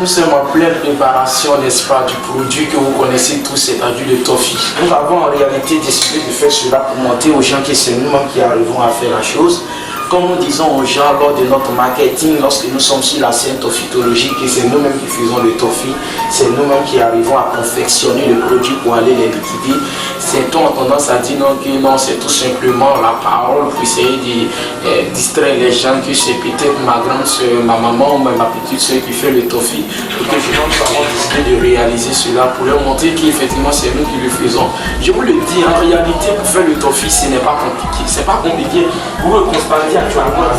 nous sommes en pleine préparation, n'est-ce pas, du produit que vous connaissez tous, c'est-à-dire le toffee. Nous avons en réalité décidé de faire cela pour montrer aux gens que c'est nous-mêmes qui arrivons à faire la chose. Comme nous disons aux gens lors de notre marketing, lorsque nous sommes sur la scène toffitologique, et c'est nous-mêmes qui faisons le toffee, c'est nous-mêmes qui arrivons à confectionner le produit pour aller les liquider. Certains ont tendance à dire non, que non, c'est tout simplement la parole pour essayer de distraire les gens, que c'est peut-être ma grande soeur, ma maman ou ma petite soeur qui fait le toffee, et que nous avons décidé de réaliser cela pour leur montrer qu'effectivement c'est nous qui le faisons. Je vous le dis, en réalité, pour faire le toffee, ce n'est pas compliqué. C'est pas compliqué. Vous le constatez actuellement.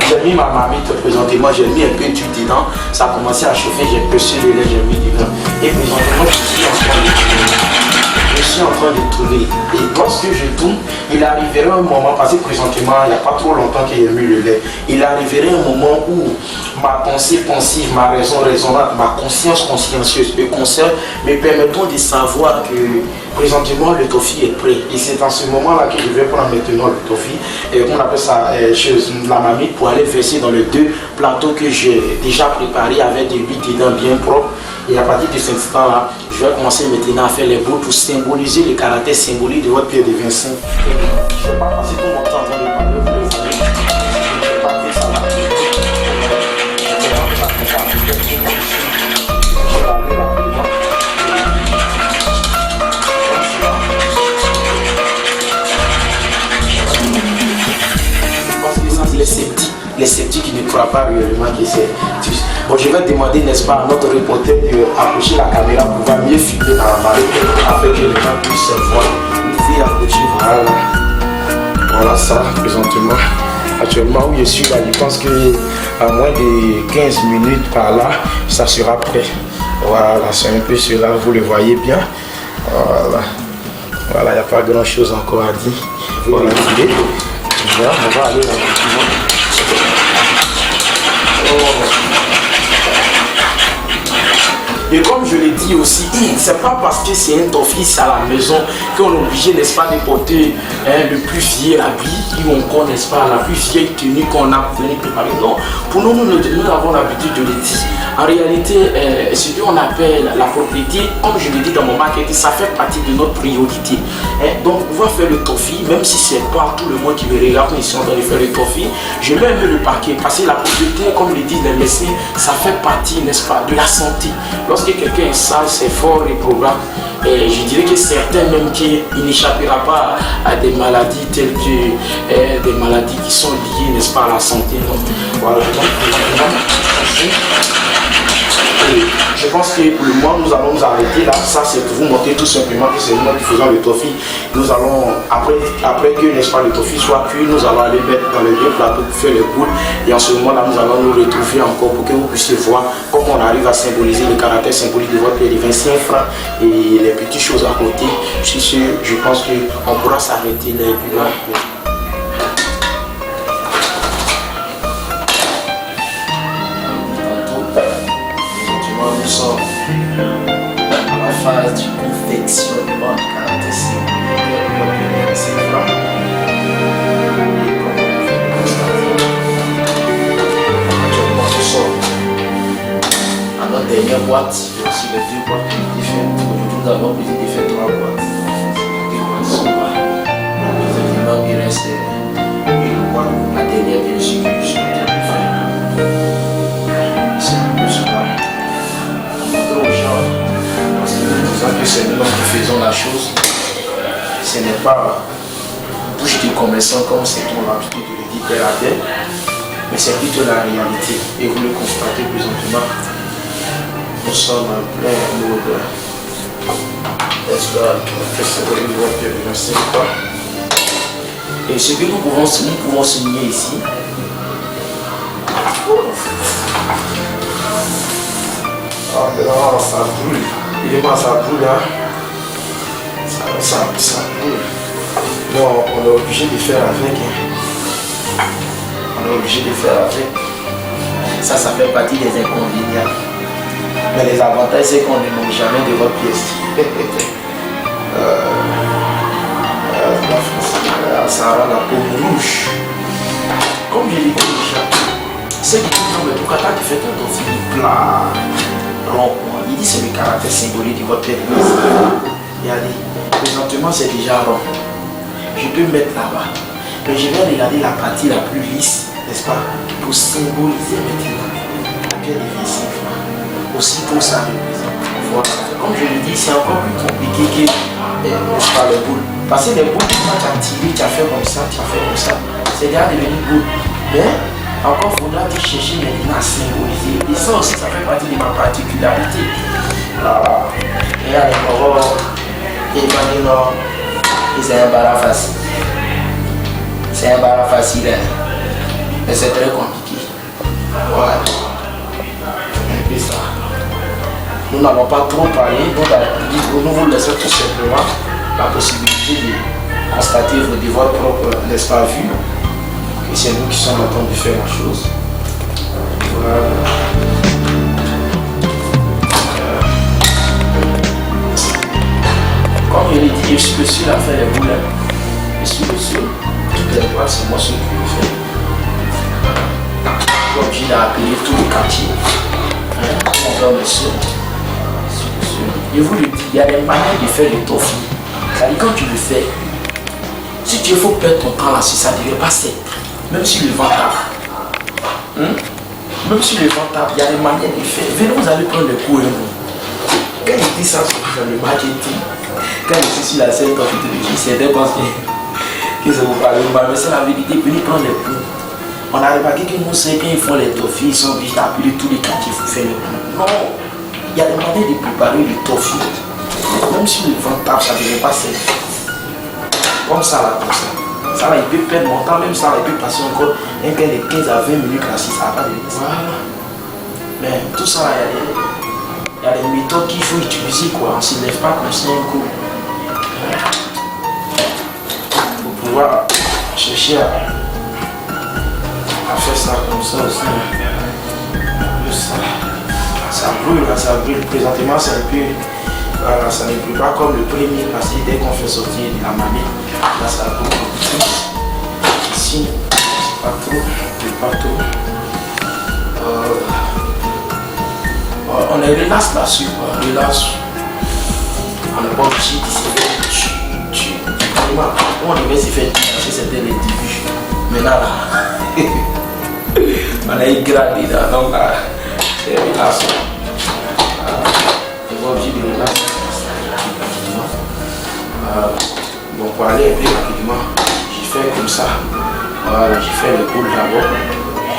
J'ai mis ma marmite présentement, j'ai mis un peu d'huile dedans, ça a commencé à chauffer, j'ai pressé le lait, j'ai mis dedans. Et présentement, je suis en train de tourner. Et lorsque je tourne, il arriverait un moment, parce que présentement, il n'y a pas trop longtemps que j'ai mis le lait, il arriverait un moment où ma pensée pensive, ma raison raisonnable, ma conscience consciencieuse, le concert me permettront de savoir que présentement le toffee est prêt. Et c'est dans ce moment-là que je vais prendre maintenant le toffee, et on appelle ça la marmite, pour aller verser dans les deux plateaux que j'ai déjà préparés avec des huiles dedans bien propres. Et à partir de cet instant-là, je vais commencer maintenant à faire les bouts pour symboliser le caractère symbolique de votre Pierre de Vincent. Je ne vais pas passer tout mon temps en train de parler. Les sceptiques qui ne croient pas réellement que c'est. Bon, je vais demander, n'est-ce pas, à notre reporter d'approcher la caméra pour pouvoir mieux filmer dans la marée afin que les gens puissent voir. Vous pouvez approcher, voilà. Voilà ça, présentement. Actuellement où je suis là, je pense qu'à moins de 15 minutes par là, ça sera prêt. Voilà, c'est un peu cela, vous le voyez bien. Voilà. Voilà, il n'y a pas grand chose encore à dire. Voilà, on va aller dans le Et comme je l'ai dit aussi, c'est pas parce que c'est un toffee à la maison qu'on est obligé, n'est-ce pas, de porter le plus vieil habit ou encore, n'est-ce pas, la plus vieille tenue qu'on a venu préparer. Non, pour nous, nous avons l'habitude de le dire. En réalité, ce qu'on appelle la propriété, comme je l'ai dit dans mon marketing, ça fait partie de notre priorité. Donc, pouvoir faire le toffee, même si c'est pas tout le monde qui me regarde ici en train de faire le toffee, je vais aimer le paquet parce que la propriété, comme le disent les médecins, ça fait partie, n'est-ce pas, de la santé. Lorsque quelqu'un est sale, c'est fort et probable. Et je dirais que certains même qu'il n'échappera pas à des maladies telles que des maladies qui sont liées, n'est-ce pas, à la santé. Donc, voilà. Et je pense que pour le moment nous allons nous arrêter là. Ça c'est pour vous montrer tout simplement que c'est nous qui faisons le toffee. Nous allons, après que, n'est-ce pas, le toffee soit cuit, nous allons aller mettre dans le vieux plateau pour faire les boules. Et en ce moment là nous allons nous retrouver encore pour que vous puissiez voir comment on arrive à symboliser le caractère symbolique de votre Pierre de 25 francs et les petites choses à côté. Je pense qu'on pourra s'arrêter là. Nous sommes à la phase du confectionnement de caractère symbolique de votre Pierre de 25 francs. Et comme vous pouvez le constater, actuellement nous sommes à notre dernière boîte. Il y a aussi les deux boîtes qui ont été faites. Aujourd'hui nous avons décidé de faire 3 boîtes. Les boîtes sont là. Effectivement, il reste une boîte, la dernière bien sûr que je suis en train de faire. C'est un peu cela. Que c'est nous qui faisons la chose, ce n'est pas bouche de commerçant comme c'est ton l'habitude de le dire terre à terre, mais c'est plutôt la réalité. Et vous le constatez présentement, nous sommes en plein mode et ce que nous pouvons souligner ici, ça brûle. Évidemment, ça brûle là. Ça brûle. Donc, on est obligé de faire avec. On est obligé de faire avec. Ça fait partie des inconvénients. Mais les avantages, c'est qu'on ne manque jamais de votre pièce. Ça rend la peau rouge. Comme je l'ai dit déjà, C'est qui dit non, mais pourquoi t'as fait ton tofi plat, rond? Il dit c'est le caractère symbolique de votre église. Il a dit, présentement c'est déjà rond. Je peux mettre là-bas. Mais je vais regarder la partie la plus lisse, n'est-ce pas, pour symboliser maintenant la pierre défensive. Aussi pour ça représente. Voilà. Comme je le dis, c'est encore plus compliqué que n'est-ce pas, les boules. Parce que les boules, quand tu as tiré, tu as fait comme ça, tu as fait comme ça. C'est déjà devenu boule. Mais encore faudra te chercher maintenant à symboliser. Et ça aussi, ça fait partie de ma particularité. Voilà. Et à l'époque, et maintenant, c'est un barra facile. C'est un barra facile, hein. Mais c'est très compliqué. Voilà. Un peu ça. Nous n'avons pas trop parlé, nous vous laissons tout simplement la possibilité de constater de votre propre, n'est-ce pas, vue, que c'est nous qui sommes en train de faire la chose. Voilà. Comme je l'ai dit, je suis le seul à faire les boules. Je suis le seul. Toutes les boîtes, c'est moi seul qui le fais. Comme je l'ai appelé tous les quartiers. On va le seul. Je vous le dis, il y a des manières de faire le tofu. C'est-à-dire quand tu le fais, si tu faut perdre ton temps là-dessus, ça ne devrait pas s'être. Même si le vent tape. Même si le vent tape, il y a des manières de faire. Venez, vous allez prendre le cours. Quand je dis ça sur le marketing, quand je suis sur la scène, quand je te dis, c'est des conseils que ça vous parle, mais c'est la vérité, venez prendre les cours. On a remarqué que nous, c'est quand ils font les tofu, ils sont obligés d'appeler tous les quartiers pour faire le cours. Non! Il y a des manières de préparer le tofu. Même si le vent tape, ça ne devrait pas servir. Comme ça, là, comme ça. Ça, là, il peut perdre mon temps. Même ça, là, il peut passer encore un gain de 15 à 20 minutes là-dessus. Ça va pas de voilà. Mais tout ça, il y a des méthodes qu'il faut utiliser, quoi. On ne se lève pas comme ça un coup. Pour pouvoir chercher à faire ça comme ça aussi. Ça brûle, là, ça brûle. Présentement, c'est un peu. Voilà, ça ne brûle pas comme le premier, parce que dès qu'on fait sortir de la manette, là, ça brûle beaucoup plus. Ici, c'est pas trop. On est relax là-dessus, quoi. Relax. On n'est pas obligé d'ici. On devait se faire parce que c'était les débuts. Maintenant, là, on est gradé là, donc là. C'est relax. On va obligé de relax. Donc pour aller un peu rapidement, j'ai fait comme ça. Voilà, j'ai fait le boule d'abord.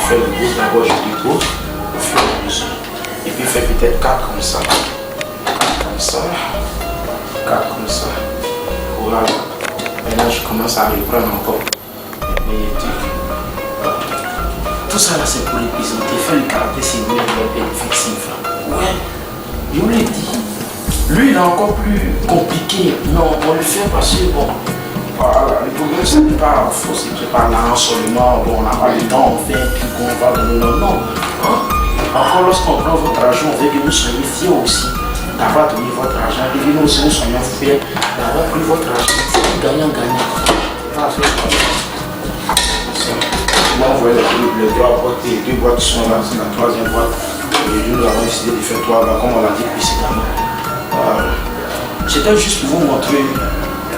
Je dépose au fur et à mesure. Et puis fait peut-être 4 comme ça. 4 comme ça. 4 comme ça. Voilà. Maintenant je commence à reprendre encore. Tout ça là c'est pour les présenter, faire le caractère symbolique de effectif. Ouais, je vous l'ai dit. Lui il est encore plus compliqué. Non, on le fait parce que bon. Voilà, le problème c'est pas faux, c'est que par là seulement, bon, on n'a pas le temps, on fait un truc, on va dans le non. Hein? Encore lorsqu'on prend votre argent, on veut que nous soyons fiers aussi d'avoir donné votre argent, et que nous aussi nous soyons fiers d'avoir pris votre argent. C'est gagnant-gagnant. C'est pas fait comme ça. Là, on voit les deux boîtes, les 2 boîtes qui sont là, c'est la 3e boîte. Et nous avons décidé de faire 3 boîtes, comme on l'a dit précédemment. C'était juste pour vous montrer,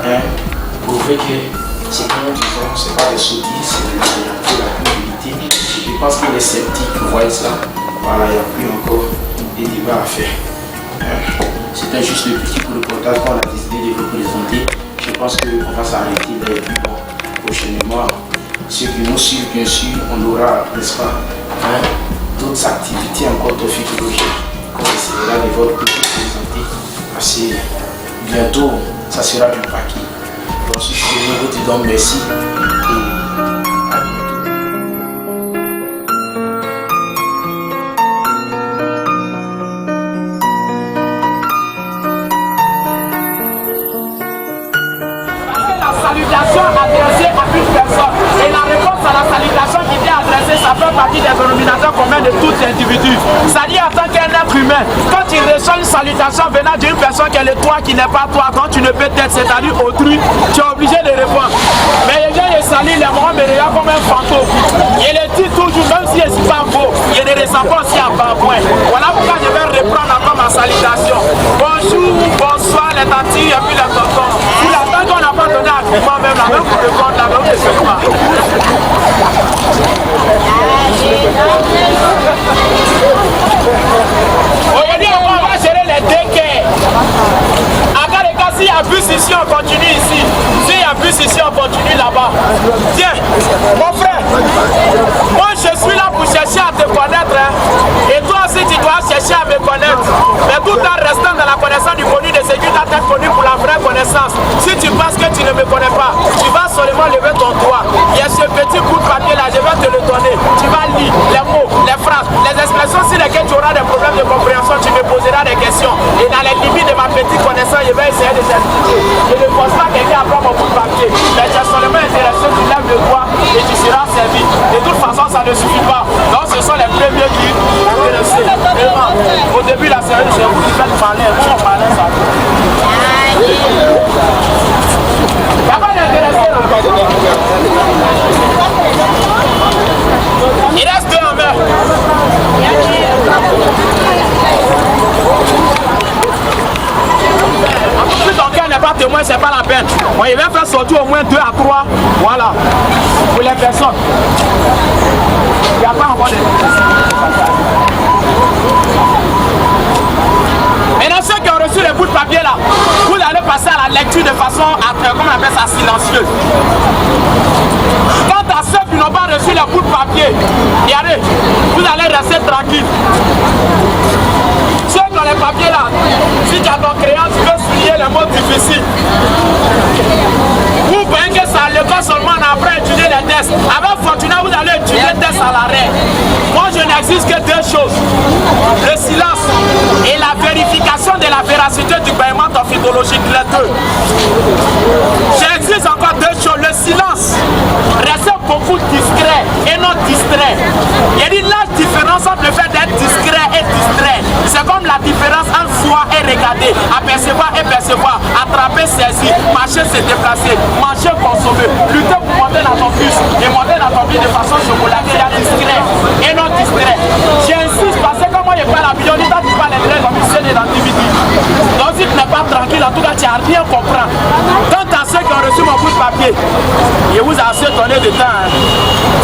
hein, prouver que ce que nous disons, ce n'est pas des sottises, c'est de la vérité. Je pense que les sceptiques voient ça. Voilà, il n'y a plus encore des débats à faire. C'était juste le petit reportage qu'on a décidé de vous présenter. Je pense qu'on va s'arrêter là et puis bon, prochainement, ceux qui nous suivent, bien sûr, on aura, n'est-ce pas, hein, d'autres activités encore tophicologiques qu'on essaiera de vous présenter. Parce que bientôt, ça sera du paquet. Donc, si je te dis merci et salutation adressée à une personne. Et la réponse à la salutation qui vient adressée, ça fait partie des dénominations communes de tout individu. C'est-à-dire en tant qu'un être humain, quand il reçoit une salutation venant d'une personne qui est toi, qui n'est pas toi, quand tu ne peux être, c'est-à-dire autrui, tu es obligé de répondre. Mais il y a salit les bras mais regarde comme un fantôme. Il le dit toujours, même si c'est pas beau, il ne ressent pas aussi à bas point. Voilà pourquoi je vais reprendre encore ma salutation. Bonjour, bonsoir les tantis et puis les tontons. Pour la temps qu'on n'a pas donné argument, même la même pour le compte, la même de ce pas. Aujourd'hui, on va gérer les déquets. Regarde les gars, s'il y a bus ici, on continue ici. S'il y a bus ici, on continue là-bas. Tiens, mon frère, moi je suis là pour chercher à te connaître. Hein. Et toi aussi, tu dois chercher à me connaître. Mais tout en restant dans la connaissance du connu de Ségur, tu as été connu pour la vraie connaissance. Si tu penses que tu ne me connais pas, tu vas seulement lever ton doigt. Il y a ce petit bout de papier là, je vais te le donner. Tu vas lire les mots, les phrases, les expressions sur lesquelles tu auras des problèmes de compréhension, tu me poseras des questions. Et dans les limites de ma petite connaissance, je vais essayer de t'expliquer. Je ne pose pas quelqu'un à prendre mon bout de papier. Mais tu es seulement intéressé, tu lèves le doigt et tu seras servi. De toute façon, ça ne suffit pas. Donc ce sont les premiers qui sont intéressés. Vraiment, au début de la série, c'est vous qui faites parler. Nous, on parlait ça. Il n'y a pas d'intéressé là. Il reste deux en main. Si ton cœur n'est pas témoin, c'est pas la peine. Bon, il va faire sortir au moins 2 à 3. Voilà. Pour les personnes. Il n'y a pas encore de... Maintenant, ceux qui ont reçu les bouts de papier là, vous allez passer à la lecture de façon, comment on appelle ça, silencieuse. Quant à ceux qui n'ont pas reçu les bouts de papier, regardez, vous allez rester tranquille. Ceux qui ont les papiers là, si tu as ton crayon, tu peux souligner les mots difficiles. Vous voyez que ça à l'école seulement, on apprend à étudier les tests. Avec Fortuna, vous allez étudier les tests à l'arrêt. Moi, je n'existe que deux choses. Le silence et la vérification de la véracité du paiement orthologique, les deux. J'existe encore deux choses. Le silence, restez beaucoup discret et non distrait. Il y a la différence entre le fait d'être discret et distrait. C'est comme la différence entre voir et regarder, apercevoir et percevoir, attraper, saisir, marcher, se déplacer, manger, consommer, lutter pour monter dans ton bus et monter dans ton vie de façon chocolatée, il y a discret et non distrait. J'insiste parce que quand moi je parle à Bidon, tu parles les traits comme il s'est d'individu. Donc si tu n'es pas tranquille, en tout cas tu n'as rien compris. Quant à ceux qui ont reçu mon bout de papier, je vous ai assez donné de temps. Hein.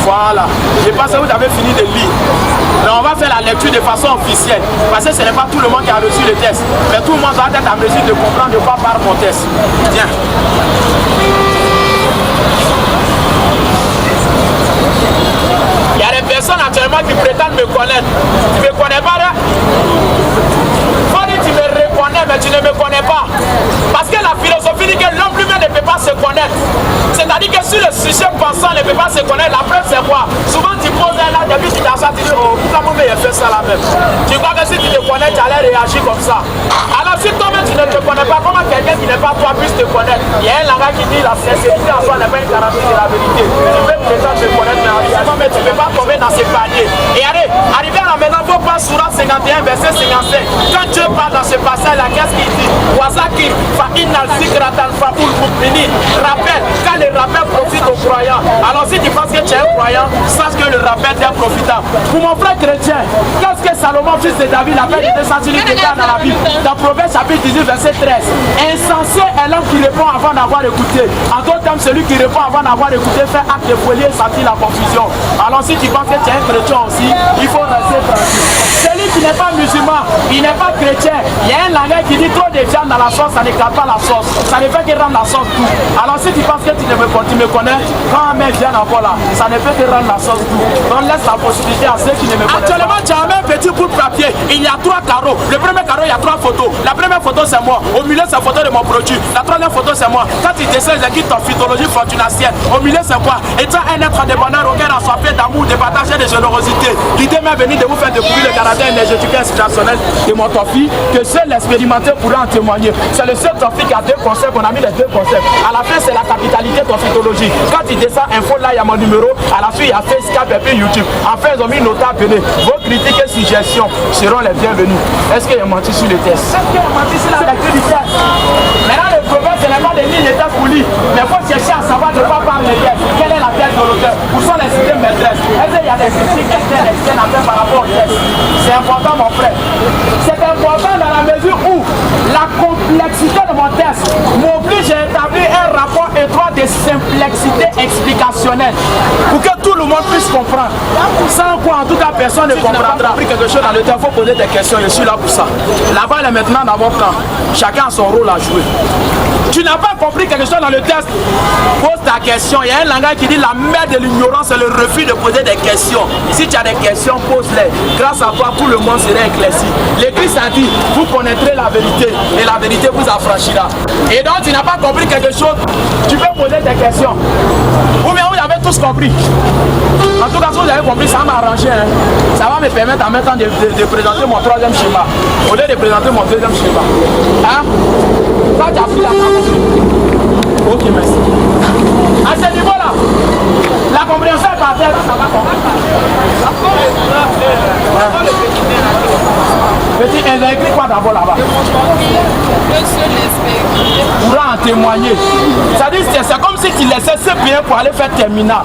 Voilà. Je pense que vous avez fini de lire. Mais on va faire la lecture de façon officielle. Parce que ce n'est pas tout le monde qui a reçu le test. Mais tout le monde doit être en mesure de comprendre de quoi parle mon test. Tiens. Il y a des personnes actuellement qui prétendent me connaître. Tu ne me connais pas là? Faut dire que tu me reconnais, mais tu ne me connais pas. Parce que la philosophie dit que l'homme lui-même ne peut pas se connaître. C'est-à-dire que si le sujet pensant ne peut pas se connaître, la preuve c'est quoi? Souvent tu poses un là, depuis tu t'assois, tu dis oh, pourquoi moi j'ai fait ça là même? Tu crois que si tu te connais, tu allais réagir comme ça. Alors si toi-même tu ne te connais pas, comment quelqu'un qui n'est pas toi puisse te connaître? Il y a un langage qui dit la sincérité en soi n'est pas une garantie de la vérité. Tu peux prétendre te connaître, mais en réalité, mais tu ne peux pas tomber dans ces paniers. Et allez, arrivé à la maison, il faut pas Sourate 51, verset 55. Quand Dieu parle dans ce passage-là, qu'est-ce qu'il dit? Wazakir fa innal zikratan fa'ul mu'minin. Rappel, quand le rappel profite aux croyants. Alors si tu penses que tu es un croyant, sache que le rappel t'est profitable. Pour mon frère chrétien, qu'est-ce que Salomon, fils de David, appelle les 200 dans la Bible? Dans Proverbes chapitre 18, verset 13. Insensé est l'homme qui répond avant d'avoir écouté. En d'autres termes, celui qui répond avant d'avoir écouté fait acte de folie et sentit la confusion. Alors si tu penses que tu es un chrétien aussi, il faut rester tranquille. Celui qui n'est pas musulman, il n'est pas chrétien. Il y a un langage qui dit trop de viande dans la sauce, ça n'éclate pas la sauce. Ça ne fait que rendre la sauce douce. Alors si tu penses que tu me connais, quand un mec vient encore là, ça ne fait que rendre la sauce douce. Donc laisse la possibilité à ceux qui ne me connaissent pas. Actuellement, tu as un petit bout de papier. Il y a 3 carreaux. Le premier carreau, il y a 3 photos. La première photo, c'est moi. Au milieu, c'est la photo de mon produit. La troisième photo, c'est moi. Quand tu décèdes, j'équipe ton phytologie fortunacienne. Au milieu, c'est quoi? Étant un être indépendant, auquel assoiffé d'amour, de partage et de générosité. L'idée m'est venue de vous faire découvrir le caractère énergétique et inspirationnel de mon tofi, que seul l'expérimenté pourra en témoigner. C'est le seul tofi qui a 2 concepts. On a mis les 2 concepts. À la fin, c'est la capitalité de ton phytologie. Quand tu descends info, là, il y a mon numéro. À la fin, il y a Facebook et puis YouTube. Enfin, ils ont mis nota appelé. Vos critiques et suggestions seront les bienvenues. Est-ce qu'il y a menti sur le test? Est-ce qu'il y a menti sur la lecture du test? Maintenant, le problème, c'est vraiment de lire les tests pour lire. Mais il faut chercher à savoir de quoi parle le test. Quelle est la complexité maîtresse. Est-ce qu'il y a des critiques externes à faire par rapport au test? C'est important, mon frère. C'est important dans la mesure où la complexité de mon test m'oblige à établir un rapport étroit de simplicité explicationnelle pour que tout le monde puisse comprendre. Sans quoi, en tout cas, personne ne comprendra. Quelque chose dans le temps, il faut poser des questions. Je suis là pour ça. La balle est maintenant dans mon camp. Chacun a son rôle à jouer. Tu n'as pas compris quelque chose dans le test, pose ta question. Il y a un langage qui dit la mère de l'ignorance, c'est le refus de poser des questions. Si tu as des questions, pose-les. Grâce à toi, tout le monde sera éclairci. L'Église a dit, vous connaîtrez la vérité et la vérité vous affranchira. Et donc, tu n'as pas compris quelque chose, tu peux poser des questions. Ou bien vous avez tous compris. En tout cas, si vous avez compris, ça m'a arrangé. Hein. Ça va me permettre en même temps de présenter mon troisième schéma. Au lieu de présenter mon deuxième schéma. Hein? Toi, tu as pris la compréhension. Ok, merci. À ce niveau-là, la compréhension est parfaite. Ça va comprendre. Petit, elle a écrit quoi d'abord là-bas? Pourra en témoigner. C'est-à-dire c'est comme si tu laissais ce bien pour aller faire terminal.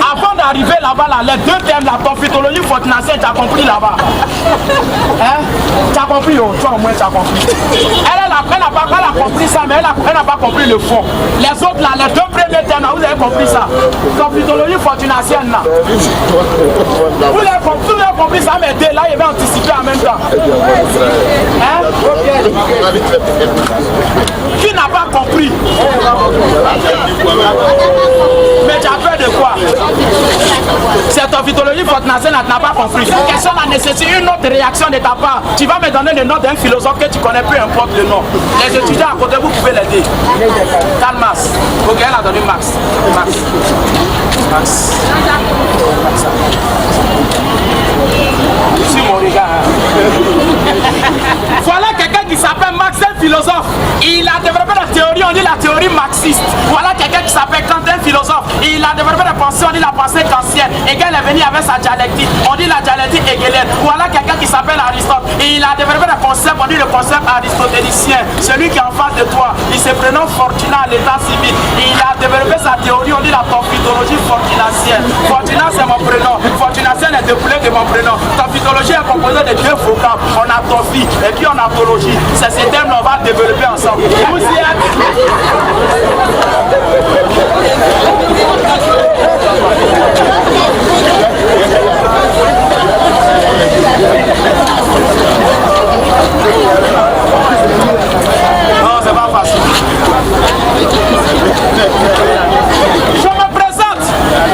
Avant d'arriver là-bas, là, les deux thèmes, la prophétologie fortunacienne, tu as compris là-bas. Hein? Tu as compris, oh, toi au moins tu as compris. Elle n'a pas compris ça, mais elle n'a pas compris le fond. Les autres là, les deux premiers thèmes, là, vous avez compris ça. Prophétologie fortunacienne là. Vous avez compris ça, mais là, il va anticiper en même temps. Hein? Qui n'a pas compris? Mais tu as peur de quoi? Cette orphithologie fortunacienne n'a pas compris. Question la nécessité, une autre réaction de ta part. Tu vas me donner le nom d'un philosophe que tu connais, peu importe le nom. Les étudiants à côté, vous pouvez l'aider. Karl Marx. Ok, elle a donné Max. Sur mon regard. Voilà quelqu'un qui s'appelle Marx, un philosophe. Il a développé la théorie, on dit la théorie marxiste. Voilà quelqu'un qui s'appelle Kant, un philosophe. Il a développé la pensée, on dit la pensée kantienne. Hegel est venu avec sa dialectique, on dit la dialectique hegelienne. Voilà quelqu'un qui s'appelle Aristote. Et il a développé le concept, on dit le concept aristotélicien. Celui qui est en face de toi, il se prénomme Fortuna à l'état civil. Et il a développé sa théorie, on dit la torphytologie fortunacienne. Fortuna c'est mon prénom, fortunacienne est découlée de mon prénom. Torphytologie est composée de deux vocables. On a torphy et puis on a tologie. C'est ces termes qu'on va développer ensemble. Vous y êtes? Non, c'est pas facile. Je me présente.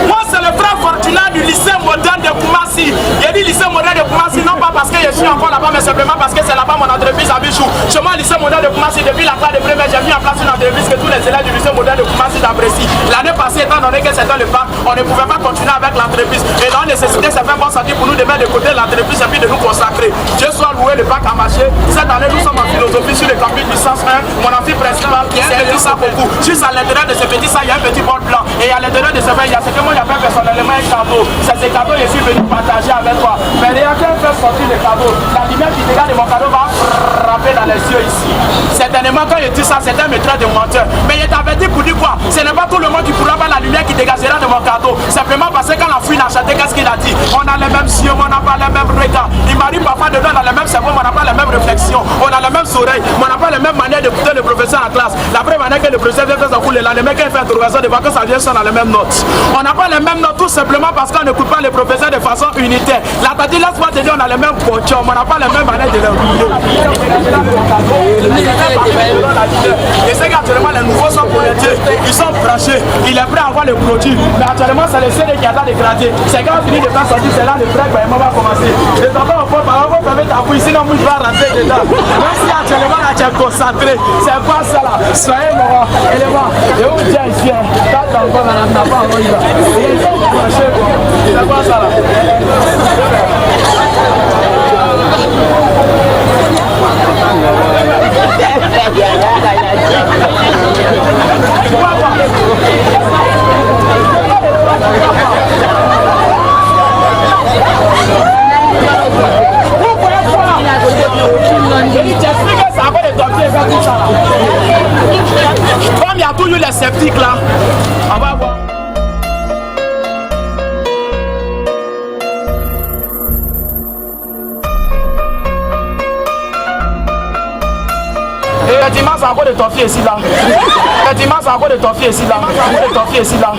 Moi, c'est le frère Fortuna du lycée moderne de Koumassi. J'ai dit lycée moderne de Koumassi, non pas parce que je suis encore là-bas, mais simplement parce que c'est là-bas mon entreprise à Bichou. Chez moi, lycée moderne de Koumassi, depuis la classe de première, j'ai mis en place une entreprise que tous les élèves du lycée moderne de Koumassi apprécient. L'année passée, étant donné que c'était le bac, on ne pouvait pas continuer avec l'entreprise. Et donc, nécessité, ça fait bon sentir pour nous de mettre de côté l'entreprise et puis de nous consacrer. Dieu soit loué, le bac a marché. Cette année, nous sommes en philosophie sur le campus du sens 1. Mon amphi principal, c'est un petit sac au cou. Juste à l'intérieur de ce petit sac, il y a un petit bol blanc. Et à l'intérieur de ce verre, il y a ce que moi j'appelle personnellement un cadeau. C'est ce cadeau que je suis venu partager avec toi. Mais rien qu'un fait sortir le cadeau, la lumière qui dégage de mon cadeau va frapper dans les yeux ici. Certainement, quand je dis ça, c'est un maître de menteur. Mais je t'avais dit pour dire quoi? Ce n'est pas tout le monde qui pourra voir la lumière qui dégagera de mon cadeau. Simplement parce que quand la fouine a chanté, qu'est-ce qu'il a dit? On a les mêmes yeux, on n'a pas les mêmes regards. Il m'arrive parfois de dans les mêmes cerveaux, on n'a pas les mêmes réflexions. On a les mêmes oreilles, mais on n'a pas les mêmes manières d'écouter le professeur en classe. La vraie manière que le professeur vient faire son cours, le lendemain qu'il fait interrogation de vacances, ça vient sur les mêmes notes. On n'a pas les mêmes notes tout simplement parce qu'on n'écoute pas les professeurs de façon unitaire. La tati, laisse-moi te dire, on a les mêmes pochons, mais on n'a pas les mêmes manières de les rouler. Et c'est qu'actuellement les nouveaux sont connectés, ils sont branchés, il est prêt à avoir le produit. Mais actuellement, c'est le CD qui a dégradé. C'est quand on finit de faire sortir, c'est là le break, on va commencer. De temps en temps, on va fermer ta bouille, sinon moi je vais rentrer dedans. Même si actuellement là tu es concentré, c'est pas ça là. Soyez morts, élément. Et où tu es ici, quand tu encore dans la part, on y va. Et ils sont branchés, c'est pas ça là. Comme il y a toujours les sceptiques là, on va voir. c'est à cause de ton fils ici là. Effectivement, c'est à cause de ton fils ici là. De ton fils ici là.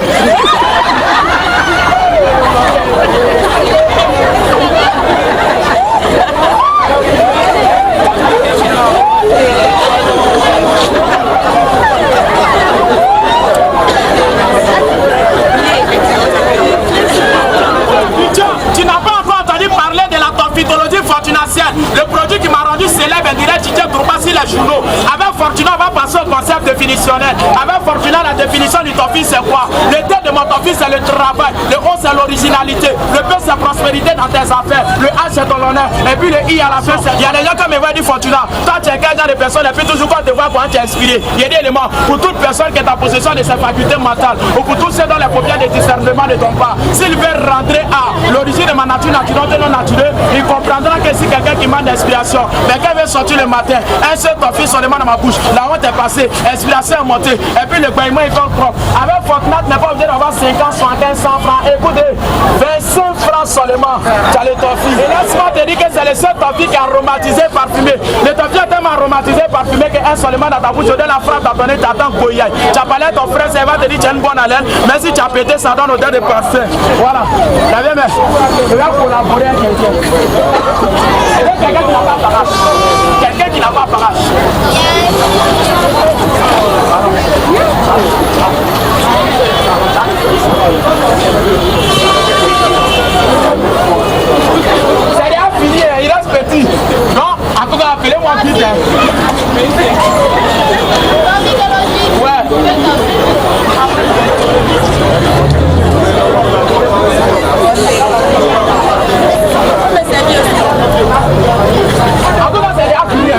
Tu n'as pas encore entendu parler de la torfidologie fortunacienne, le produit qui m'a rendu célèbre et direct Didier Drogba sur les journaux. Avec Fortuna, on va passer au concept définitionnel. Avec Fortuna, la définition du torfil c'est quoi? Le T de mon torfil c'est le travail, le O c'est l'originalité, le P c'est prospérité dans tes affaires, le H c'est ton honneur, et puis le I à la fin c'est... Il y a des gens qui me voient dire Fortuna, toi tu es quel genre de personne et puis toujours quand tu te vois comment tu es inspiré. Il y a des éléments pour toute personne qui est en possession de ses facultés mentales ou pour tous ceux dont les paupières de discernement ne tombent pas. S'il veut rentrer à l'origine de ma nature naturelle non naturelle, il comprendra que si quelqu'un qui manque d'inspiration, mais quand il veut sortir le matin, un seul torfil seulement dans ma bouche, la honte est passée, l'inspiration est montée, et puis le bâillement est encore propre. Avec Fortnite, n'est pas obligé d'avoir 50, 75, 100 francs. Écoutez, 25 francs seulement, tu as le torfil. Et laisse-moi te dire que c'est le seul torfil qui est aromatisé, parfumé. Le torfil est tellement aromatisé, parfumé qu'un seulement dans ta bouche, de la frappe, t'as donné, t'attends goyaille. Tu as parlé à ton frère, ça va te dire tu as une bonne haleine, mais si tu as pété, ça donne odeur de parfum. Voilà. T'as bien, mais je vais collaborer avec quelqu'un. Quelqu'un qui n'a pas parage. Quelqu'un qui n'a pas parage. C'est déjà fini, il reste petit. Non, en tout cas, appelez-moi vite. Ouais. En tout cas, c'est déjà fini.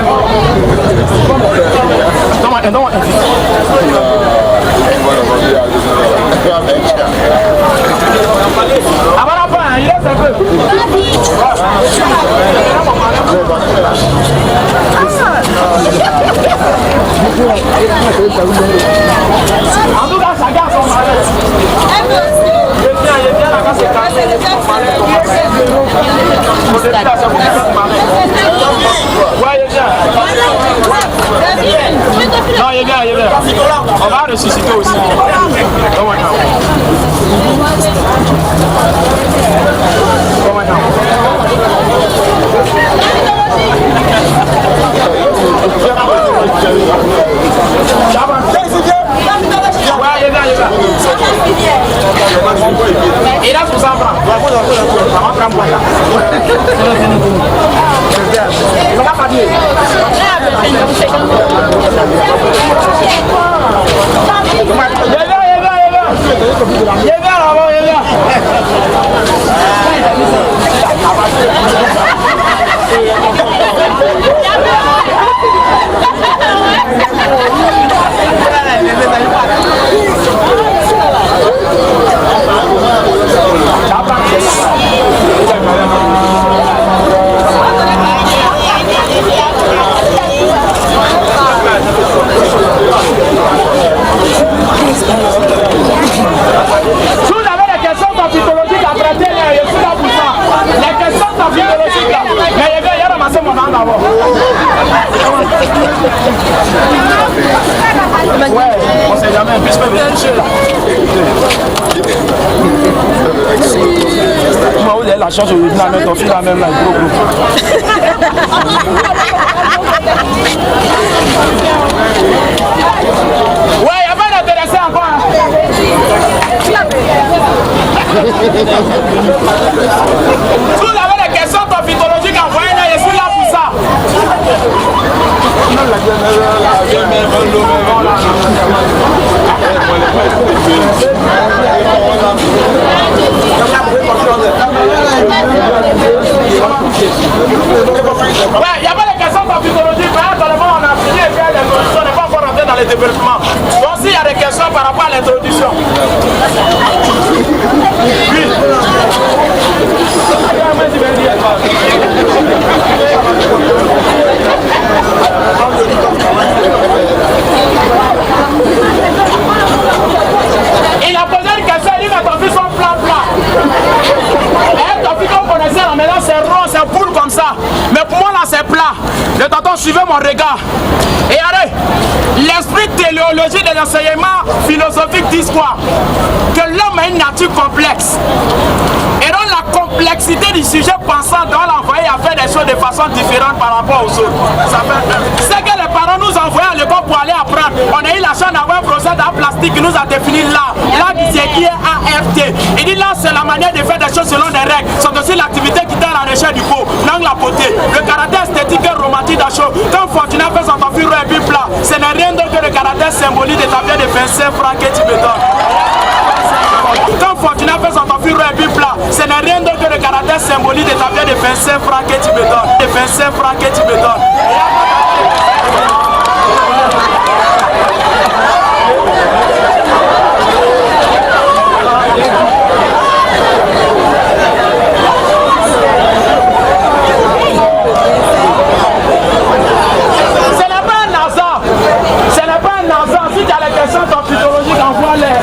Donne-moi un fils. Avant la fin, il reste un peu. En tout cas, ça garde son malin. Il est bien là quand c'est cassé. Ouais, il est bien. Non, il est bien, il est bien. On va ressusciter aussi. Il a 60 francs. Il va pas dire. Si vous avez des questions psychologiques à traiter, je suis là pour ça. Les questions psychologiques là, mais il a ramassé mon nom d'abord. Ouais, on sait jamais, puisque je vais toucher là. Moi, vous avez la chance de venir à mettre ton fil là même là, gros. Ouais, il n'y a pas d'intéressé encore. Si vous avez des questions psychologiques, envoyez-les, je suis là pour ça. Ouais, il n'y a pas de questions psychologiques, mais actuellement on a fini et puis l'introduction n'est pas encore rentrée dans les développements. Donc s'il y a des questions par rapport à l'introduction. Oui. Il a posé une question, il m'a ton fils son plat. Et ton fils qu'on connaissait là, maintenant c'est rond, c'est boule comme ça. Mais pour moi là c'est plat. Le tonton suivait mon regard. Et allez, théologie des enseignements philosophiques disent quoi? Que l'homme a une nature complexe. Et donc la complexité du sujet pensant doit l'envoyer à faire des choses de façon différente par rapport aux autres. C'est que les parents nous envoyaient à l'école pour aller apprendre. On a eu la chance d'avoir un professeur d'art plastique qui nous a défini l'art. L'art qui est ART. Il dit là c'est la manière de faire des choses selon des règles. C'est aussi l'activité qui t'a à la recherche du beau, non la beauté. Le caractère esthétique et romantique d'un show. Quand Fortuna fait son conflit et puis plat, ce n'est rien d'autre que le caractère symbolique de ta vie de 25 francs que tu me donnes. Quand Fortuna fait son conflit et puis plat, ce n'est rien d'autre que le caractère symbolique de ta vie de 25 francs que tu me donnes. De 25 francs que tu me donnes. Si tu as les questions psychologiques, envoie-les.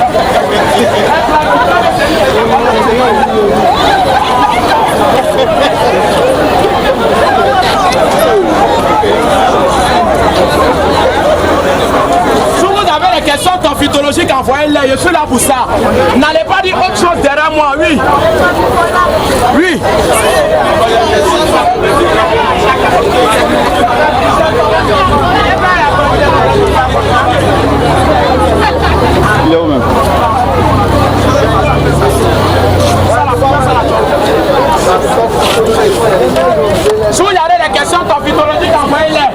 Si vous avez les questions phytologiques, envoyez-les. Je suis là pour ça. N'allez pas dire autre chose derrière moi. Oui. Oui. Il est où même? Si vous avez des questions phytologiques, envoyez-les.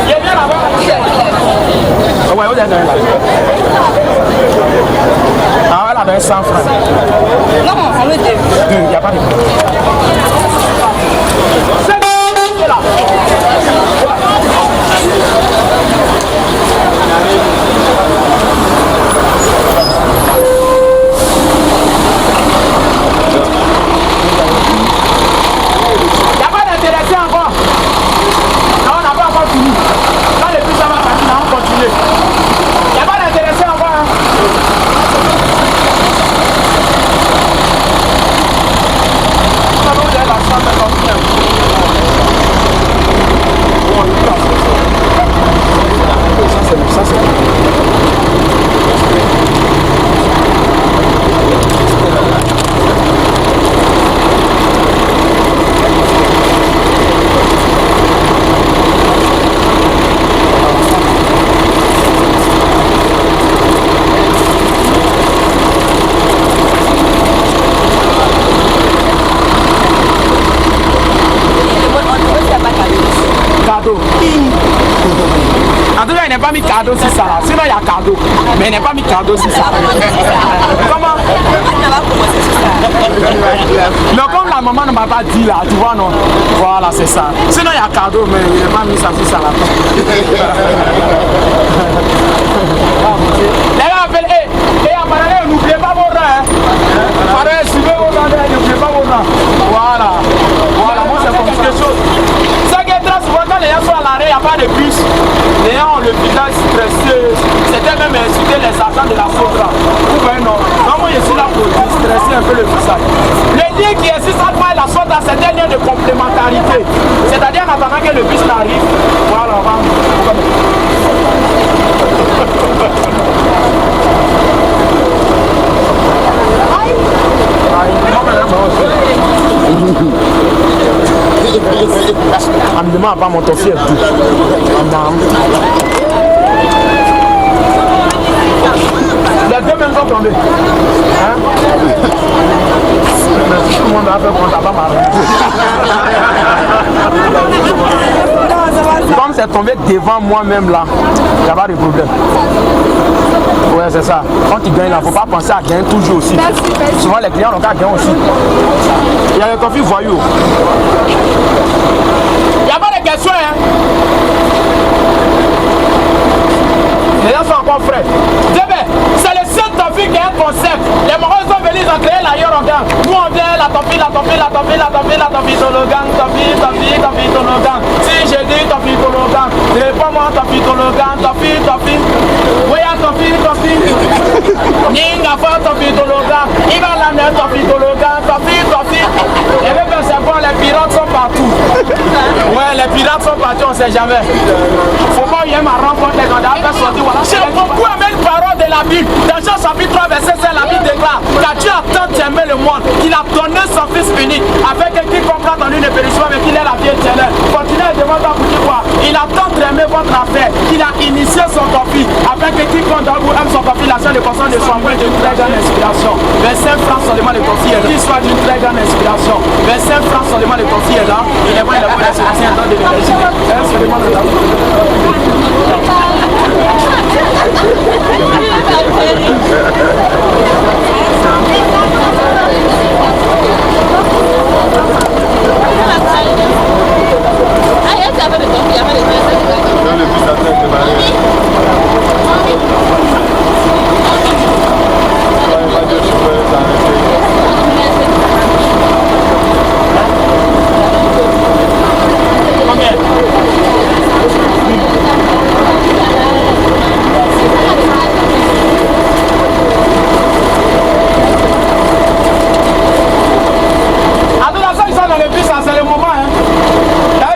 Il est bien là-bas. Ouais, vous êtes là. Ah, elle avait 100 francs. Non, on le dit. Il n'y a pas de. C'est là. Il n'est pas mis cadeau sur ça là. Sinon il y a cadeau. Mais il n'est pas mis cadeau sur ça. Comment? Mais comme la maman ne m'a pas dit là, tu vois non? Voilà, c'est ça. Sinon il y a cadeau, mais il n'est pas mis ça sur ça là. Les gars appellent, hey, n'oubliez pas vos rangs. Pareil, suivez vos rangs, n'oubliez pas vos rangs. Voilà. Voilà, moi c'est comme quelque chose. C'est que très souvent quand les gens sont à l'arrêt, il n'y a pas de bus. Les gens ont le visage stressé. C'était même insulter les agents de la Sotra. Vous voyez non? Moi je suis là pour stresser un peu le visage. Le lien qui existe entre la Sotra, c'est un lien de complémentarité. C'est-à-dire en attendant que le bus arrive. Voilà, on va. On me demande pas mon toffee et tout. Les deux mêmes sont tombés. Hein? Tout le monde a fait qu'on t'a pas marre. Comme c'est tombé devant moi-même là, il n'y a pas de problème. Ouais, c'est ça. Quand tu gagnes là, il ne faut pas penser à gagner toujours aussi. Souvent les clients n'ont qu'à gagner aussi. Il y a les conflits voyous. Il n'y a pas de questions, hein. Les gens sont encore frais. C'est le seul topic qui est un concept. Les Marocains sont venus, ils ont créé la Yorogan. Nous on vient la topi, tologan, topi, tologan. Si je dis topi, tologan, réponds-moi topi, tologan, topi. Oui, topi. Ninga fa topi, tologan. Il va la mettre topi, tologan, topi. Et même c'est bon, les pirates sont partout. Ouais, les pirates. 4 sont partis, on ne sait jamais. Faut pas y avoir ma rencontre des candidats. J'ai beaucoup aimé une parole de la Bible. Dans Jean chapitre 3, verset 7, la Bible déclare car Dieu a tant aimé le monde qu'il a donné son Fils unique afin que quiconque croit en lui ne périsse pas mais qu'il ait la vie éternelle. Continuez à demander à vous dire quoi. Il a tant aimé votre affaire qu'il a initié son conflit afin que quiconque dans vous aime son conflit, la chaîne de personne ne soit moins d'une très grande inspiration. 25 francs seulement de conflit est là. Qu'il soit d'une très grande inspiration. 25 francs seulement de conflit est là. Il est bon, il est bon, il est bon, de l'énergie.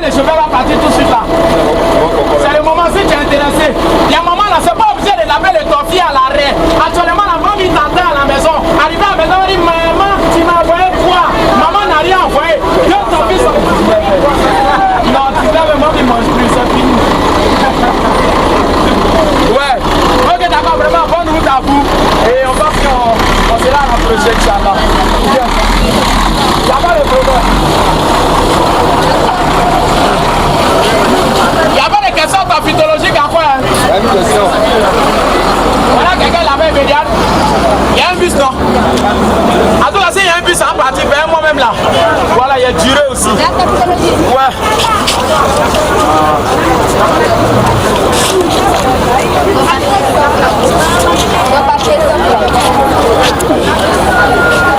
Je vais la partir tout de suite là. C'est le moment si tu es intéressé. Il y a un moment là, c'est pas obligé de laver le toffee à l'arrêt. Actuellement, la maman il t'entend à la maison. Arrivé à la maison, elle dit maman, tu m'as envoyé quoi? Maman n'a rien envoyé. Yo, ton fils. Non, tu sais, maman il mange plus, c'est fini. Ouais. Ok, d'accord, vraiment, bonne route à vous. Et on va on sera à la prochaine, Inch'Allah. Il n'y a pas de problème. Il n'y a pas de questions phytologiques encore. Hein? Il y a une question. Voilà quelqu'un là-bas immédiat. Il y a un bus, non? En tout cas, il y a un bus en partie vers moi-même là. Voilà, il y a duré aussi. Ouais.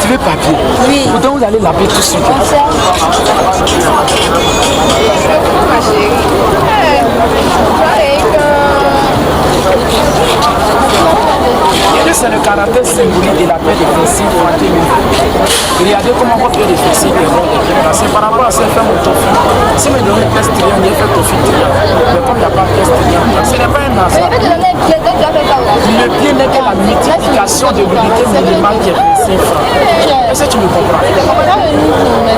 Tu veux papier? Oui. Pourtant, vous allez l'appeler tout de suite. C'est le caractère symbolique de la paix de Fessi. Regardez comment votre paix de Fessi est ronde. C'est par rapport à ces femmes au tofu. Si me donnez un test triangle, il fait tofu triangle. Mais comme il n'y a pas de test triangle, ce n'est pas un hasard. Le pied n'est que la multiplication de l'unité minimale qui est de 5 francs. Est-ce que tu me comprends?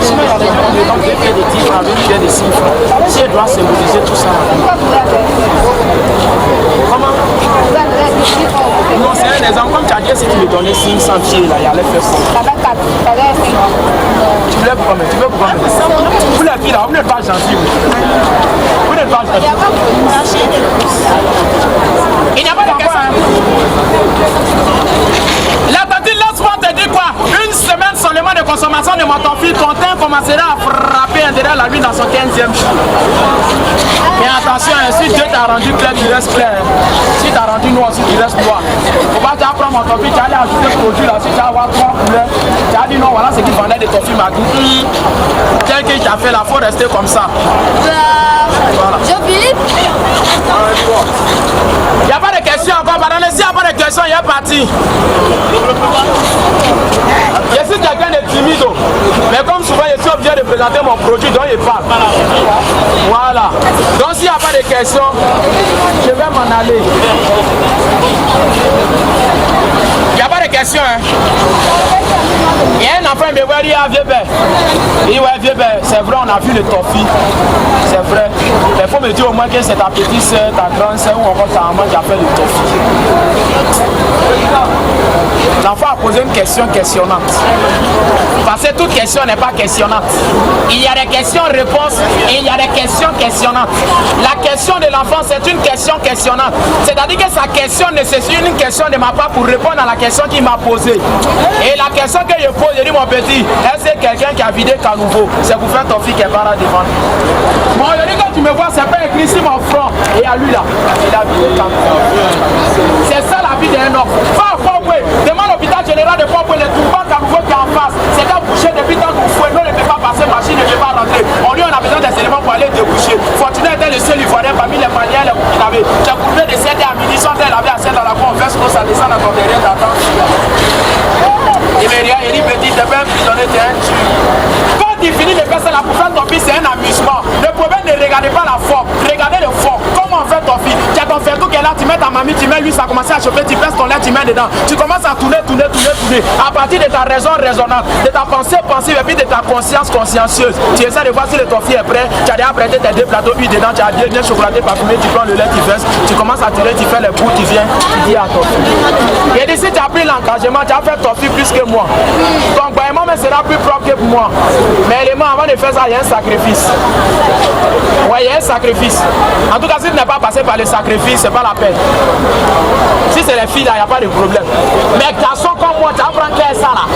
Si me regardez donc des pieds de 10 francs avec une pied de 5 francs, si elle doit symboliser tout ça. Comment? Non, c'est un exemple. Comme tu as dit, si tu me donnais 500 pieds, là, il allait faire ça. Tu voulais promettre, tu veux promettre. Vous les filles là, vous n'êtes pas gentils. Vous n'êtes pas gentils. Il n'y a pas de question. La tante, laisse-moi te dire quoi? Une semaine seulement de consommation de mon tofu, ton teint commencera à frapper intérieur la lune dans son 15e jour. Mais attention, si Dieu t'a rendu clair, tu restes clair. Si t'as rendu noir, si tu restes noir. Faut pas prendre mon tofu, tu allais ajouter ce produit là, si tu vas avoir 3 couleurs. Tu as dit non, voilà ce qu'il vendait de tofu Magou. Tel qu'il t'a fait là, faut rester comme ça. Voilà. Jean-Philippe. Il n'y a pas de questions encore, pardon, s'il n'y a pas de questions, il est parti. Je suis quelqu'un de timide, mais comme souvent je suis obligé de présenter mon produit dont il parle. Voilà. Donc s'il n'y a pas de questions, je vais m'en aller. Il n'y a pas de questions, hein? Il y a un enfant qui me voit dire vieux père. Il dit ouais vieux père, c'est vrai on a vu le tofu. C'est vrai. Mais il faut me dire au moins que c'est ta petite soeur, ta grande soeur ou encore ta maman qui a fait le tofu. L'enfant a posé une question questionnante. Parce que toute question n'est pas questionnante. Il y a des questions-réponses et il y a des questions questionnantes. La question de l'enfant, c'est une question questionnante. C'est-à-dire que sa question nécessite une question de ma part pour répondre à la question qu'il m'a posée. Et la question que je pose, je dis mon petit, est-ce que quelqu'un qui a vidé Canouveau, c'est pour faire ton fils qui est pas là devant. Bon, je dis quand tu me vois, c'est pas écrit sur mon front. Et à lui là, il a vidé Canouveau. C'est ça la vie d'un homme. Demande l'hôpital général de Port-Boué, les tourments Canouveau qui est en face. C'est qu'à boucher depuis tant qu'on fouet, nous ne peut pas passer, machine ne peut pas rentrer. On lui on a besoin des éléments pour aller déboucher. Fortuné était le seul Ivoirien parmi les Maliens, les Burkinabés. J'ai trouvé des aides à munitions, elle avait assez dans la cour, on verse l'eau, ça descend dans ton derrière, t'attends. Il me regarde, il dit petit, t'es pas emprisonné, t'es un tueur. Quand il finit de faire ça, la pour faire ton fils, c'est un amusement. Le problème ne regardez pas la forme, regardez le fond. Comment on fait ton fils? Tu as ton fertou qui est là, tu mets ta mamie, tu mets lui, ça commence à chauffer, tu pèses ton lait, tu mets dedans. Tu commences à tourner. À partir de ta raison raisonnable, de ta pensée pensive et puis de ta conscience consciencieuse. Tu essaies de voir si le ton fils est prêt. Tu as déjà prêté tes 2 plateaux huile dedans, tu as bien chocolaté, parfumé, tu prends le lait, tu verses, tu commences à tirer, tu fais les bouts, tu viens, tu dis à ton fils. Et d'ici, tu as pris l'engagement, tu as fait ton fils plus que moi. Donc, vraiment, mais sera plus propre que pour moi. Mais élément, avant de faire ça, il y a un sacrifice. Ouais, il y a un sacrifice. En tout cas, si tu n'es pas passé par le sacrifice, c'est pas la peine. Si c'est les filles là, il n'y a pas de problème. Mais garçon comme moi, tu apprends qu'est ça là.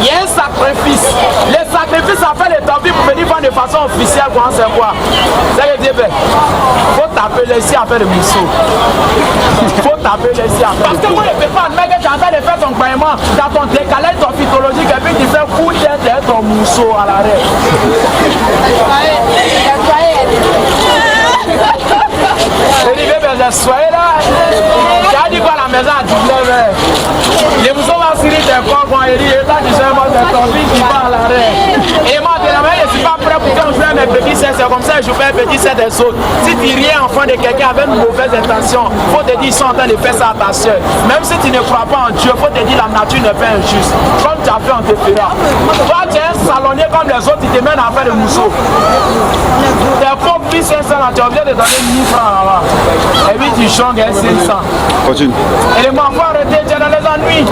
Il y a un sacrifice. Le sacrifice, ça fait le temps pour venir voir de façon officielle. C'est quoi? C'est que Dieu fait. Faut taper les ici à faire le mousseau. Faut taper les ici à faire. Parce que moi, je ne peux pas admettre que tu es en train de faire ton croyement dans ton décalage physiologique et puis tu fais coup d'être ton mousseau à l'arrêt. Soyez là. Tu as dit quoi à la maison à 19h? Les mousseaux vont tirer tes corps, il dit, et là, tu sais, moi, c'est ton fils qui va à l'arrêt. Et moi, je ne suis pas prêt pour qu'on joue mes petits sets, c'est comme ça que je fais un petit set des autres. Si tu rien enfant de quelqu'un avec une mauvaise intention, il faut te dire, ils sont en train de faire ça à ta soeur. Même si tu ne crois pas en Dieu, il faut te dire, la nature n'est pas injuste. Comme tu as fait, on te fera. Toi, tu es un salonnier comme les autres, tu te mènes à faire des mousseaux. Tes pauvres fils, 500 là, tu es obligé de donner 1000 francs là-bas. Et puis tu changes 500. Continue. Et les mamans arrêtez, tu es dans les ennuis.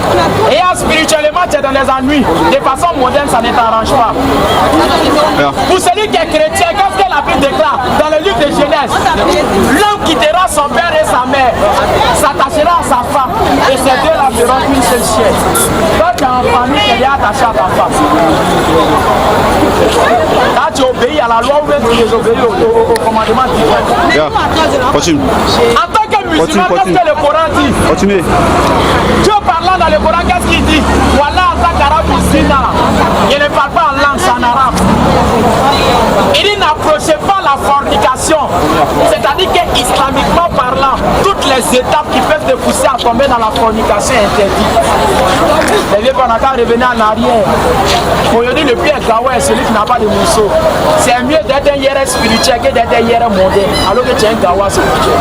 Et spirituellement, tu es dans les ennuis. De façon moderne, ça ne t'arrange pas. Pour celui qui est chrétien, qu'est-ce que la Bible déclare dans le livre de Genèse? L'homme quittera son père et sa mère, s'attachera à sa femme, et ces deux là feront une seule chair. Quand tu es en famille, tu es attaché à ta femme. Là, tu obéis à la loi ou même tu désobéis au commandement divin. Continue. En tant que musulman, qu'est-ce que le Coran dit? Continuez. Dieu parlant dans le Coran, qu'est-ce qu'il dit? Voilà, il ne parle pas en langue, c'est en arabe. Il dit n'approchez pas la fornication. C'est-à-dire que islamiquement parlant, toutes les étapes qui peuvent te pousser à tomber dans la fornication est interdite. Les vieux qu'on a qu'à revenir en arrière. Aujourd'hui, le pire gawa est celui qui n'a pas de mousseau. C'est mieux d'être un hiérarque spirituel que d'être un hiérarque mondain. Alors que tu es un gawa spirituel.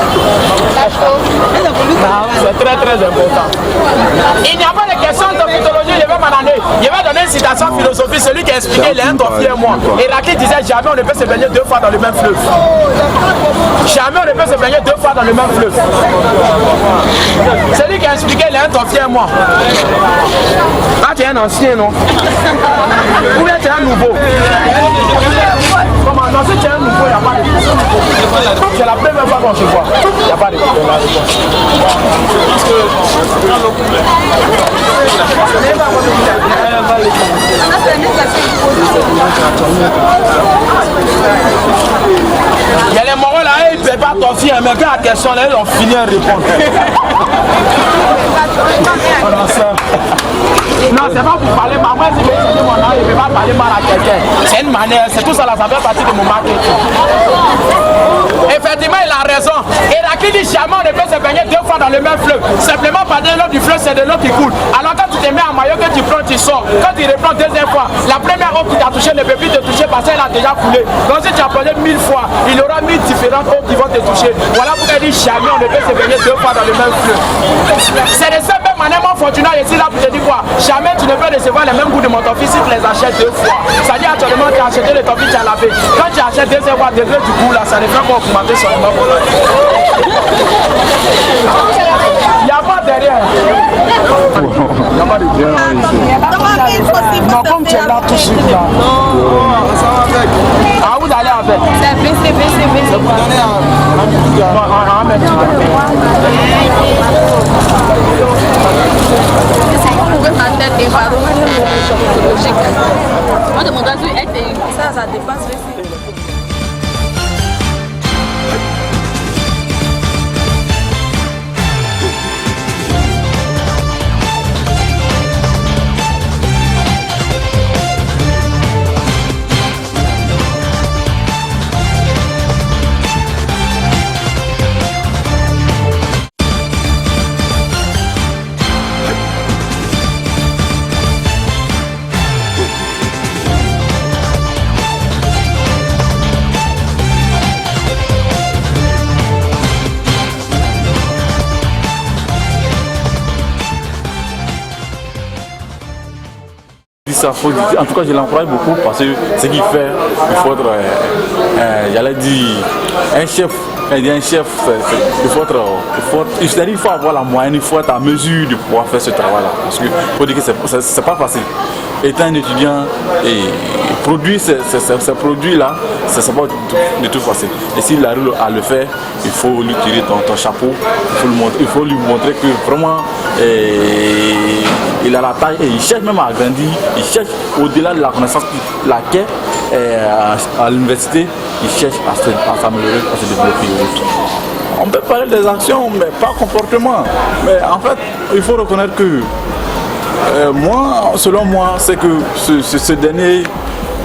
C'est très très important. Il n'y a pas de question de mythologie, je vais m'en aller. Je vais donner une citation philosophique, celui qui a expliqué les un ton fier moi. Héraclite disait jamais on ne peut se baigner 2 fois dans le même fleuve. Jamais on ne peut se baigner 2 fois dans le même fleuve. Celui qui a expliqué les un ton fier moi. Ah, tu es un ancien, non? Ou bien tu es un nouveau? Comment? Non, si tu es un nouveau, il n'y a pas de problème. C'est la première fois qu'on se voit. Il n'y a pas de problème. Il y a les moraux là, ils ne peuvent pas t'offrir, mais quand la question là, ils ont fini à répondre. Non, c'est pas pour parler mal. Moi, si je vais mon âge, je ne vais pas parler mal à quelqu'un. C'est une manière, c'est tout ça là, ça fait partie de mon marketing. Effectivement, il a raison. Héraclite dit jamais on ne peut se baigner 2 fois dans le même fleuve. Simplement par de l'eau du fleuve, c'est de l'eau qui coule. Alors quand tu te mets en maillot, que tu prends, tu sors. Quand tu reprends 2e fois, la première eau qui t'a touché ne peut plus te toucher parce qu'elle a déjà coulé. Donc si tu as posé 1000 fois, il y aura 1000 différentes eaux qui vont te toucher. Voilà pourquoi il dit jamais on ne peut se baigner 2 fois dans le même fleuve. C'est de cette même manière, mon fortunat ici là pour te dire quoi? Jamais tu ne peux recevoir les mêmes goûts de mon toffee si tu les achètes 2 fois. C'est-à-dire actuellement tu as acheté le toffee, tu as lavé. Quand tu achètes 2e fois, degré du goût là, ça ne fait pas augmenter sur les membres. Il n'y a pas derrière. Il n'y a pas de derrière ici. Non, comme tu es là tout de suite là. Ah, vous allez avec? C'est BC. Vous donnez moi de mon avis, ça dépasse. ça. En tout cas, je l'encourage beaucoup parce que ce qu'il fait, il faut être, j'allais dire, un chef. Quand il dit un chef, il faut avoir la moyenne, il faut être à mesure de pouvoir faire ce travail-là. Parce qu'il faut dire que c'est pas facile. Étant un étudiant et produire ces produits-là, c'est pas du tout facile. Et s'il arrive à le faire, il faut lui tirer ton chapeau, il faut lui montrer que vraiment il a la taille et il cherche même à grandir, il cherche au-delà de la connaissance qu'il acquiert à l'université, il cherche à s'améliorer, à se développer. On peut parler des actions, mais pas comportement. Mais en fait, il faut reconnaître que selon moi, c'est que ce dernier,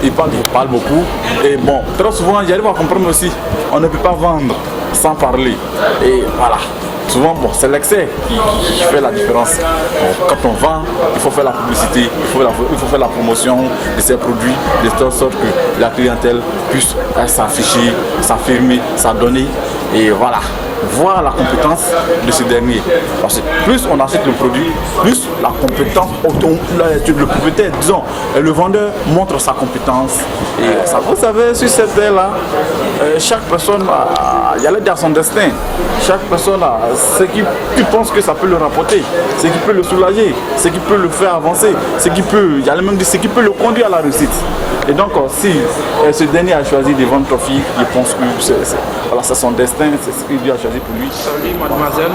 il parle beaucoup. Et bon, très souvent, j'arrive à comprendre aussi, on ne peut pas vendre sans parler. Et voilà. Souvent, bon, c'est l'excès qui fait la différence. Bon, quand on vend, il faut faire la publicité, il faut faire la promotion de ces produits, de telle sorte que la clientèle puisse s'afficher, s'affirmer, s'adonner. Et voilà, voir la compétence de ce dernier. Parce que plus on achète le produit, plus la compétence, le propriétaire, disons, le vendeur montre sa compétence. Et ça, vous savez, sur cette terre-là, chaque personne il y a l'aide à son destin. Chaque personne a ce qui pense que ça peut le rapporter, ce qui peut le soulager, ce qui peut le faire avancer, ce qui peut le conduire à la réussite. Et donc, si ce dernier a choisi de vendre Toffee, je pense que c'est son destin, c'est ce qu'il a choisi pour lui. Salut mademoiselle.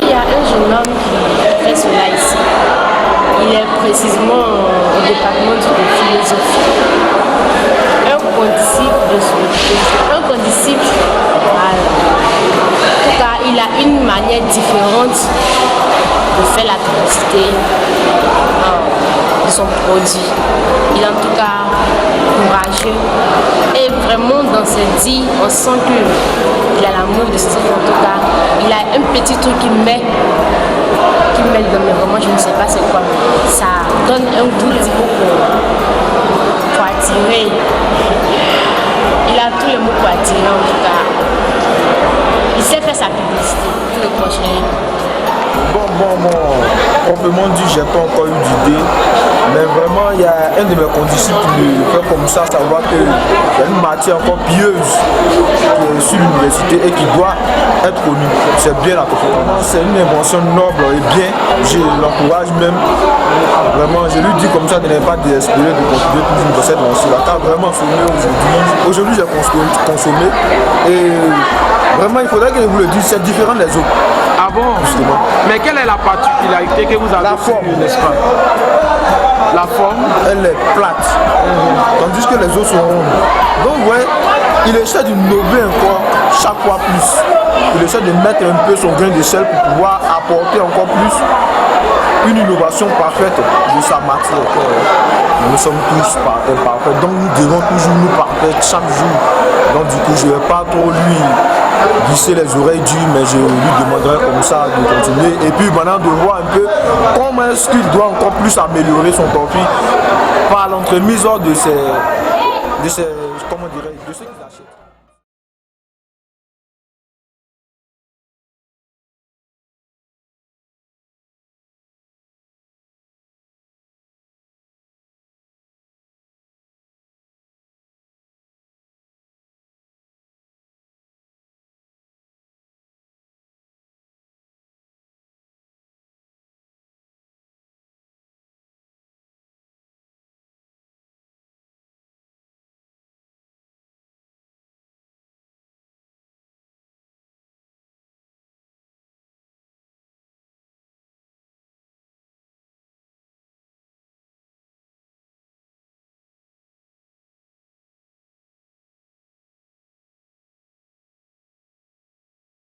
Il y a un jeune homme qui fait cela ici. Il est précisément au département de philosophie. Un condisciple. En tout cas, il a une manière différente de faire la publicité de son produit. Il est en tout cas courageux et vraiment dans ses dits, on sent qu'il a l'amour de ce truc. En tout cas, il a un petit truc qu'il met dans mes romans, je ne sais pas c'est quoi. Ça donne un goût pour attirer. Il a tous les mots pour attirer en tout cas. Il sait faire sa publicité, tout le prochain. Proprement dit, j'ai pas encore eu d'idée, mais vraiment il y a un de mes condisciples qui le fait comme ça, savoir qu'il y a une matière encore pieuse qui est sur l'université et qui doit être connue. C'est bien la compétence, c'est une invention noble et bien, je l'encourage même. Vraiment, je lui dis comme ça de ne pas désespérer de continuer toujours dans cette lancée-là, car vraiment aujourd'hui j'ai consommé et vraiment il faudrait que je vous le dise, c'est différent des autres. Ah bon? Justement. Mais quelle est la particularité que vous avez? La forme, n'est-ce pas? La forme? Elle est plate, tandis que les autres sont rondes. Donc ouais, il essaie d'innover encore chaque fois plus. Il essaie de mettre un peu son grain d'échelle pour pouvoir apporter encore plus une innovation parfaite de sa matière. Nous sommes tous parfaits, donc nous devons toujours nous parfaire chaque jour. Donc du coup, je ne vais pas trop lui glisser les oreilles dures, mais je lui demanderai comme ça de continuer. Et puis maintenant de voir un peu comment est-ce qu'il doit encore plus améliorer son Toffee par l'entremise de ces